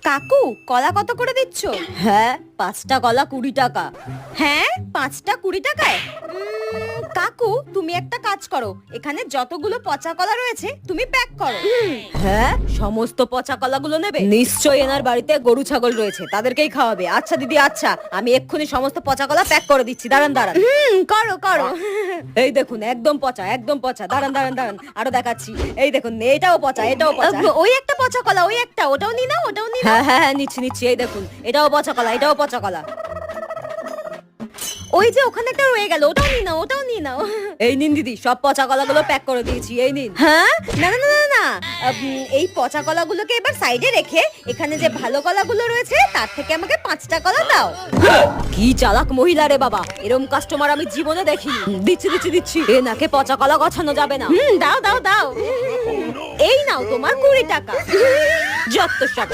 কাকু, কলা কত করে দিচ্ছ? হ্যাঁ, 5টা কলা 20 টাকা। হ্যাঁ, 5টা 20 টাকায়? কাকু, তুমি একটা কাজ করো, এখানে যতগুলো পচা কলা রয়েছে তুমি প্যাক করো। হ্যাঁ, সমস্ত পচা কলাগুলো নেবে? নিশ্চয়ই এনার বাড়িতে গরু ছাগল রয়েছে, তাদেরকেই খাওয়াবে। আচ্ছা দিদি, আচ্ছা, আমি এক্ষুনি সমস্ত পচা কলা প্যাক করে দিচ্ছি। দাঁড়ান দাঁড়ান। করো করো। এই দেখুন, একদম পচা, একদম পচা। দাঁড়ান দাঁড়ান দাঁড়ান, আরো দেখাচ্ছি। এই দেখুন, এটাও পচা, এটাও পচা। ওই একটা পচা কলা, ওই একটা, ওটাও নি নাও, ওটাও নি নাও। হ্যাঁ হ্যাঁ হ্যাঁ, নিচ্ছি নিচ্ছি। এই দেখুন, এটাও পচা কলা, এটাও পচা কলা। ওই যে ওখানে একটা রয়ে গেল, ওটাও নি নাও, ওটাও নি নাও। এই নিন দিদি, সব পচা কলাগুলো প্যাক করে দিয়েছি, এই নিন। হ্যাঁ, না না না না না, এই পচা কলাগুলোকে এবার সাইডে রেখে এখানে যে ভালো কলাগুলো রয়েছে তার থেকে আমাকে 5টা কলা দাও। কি চালাক মহিলা রে বাবা, এরকম কাস্টমার আমি জীবনে দেখিনি। দিচ্ছি দিচ্ছি দিচ্ছি। এ নাকে পচা কলা গছানো যাবে না। দাও দাও দাও। এই নাও তোমার 20 টাকা। যত সব।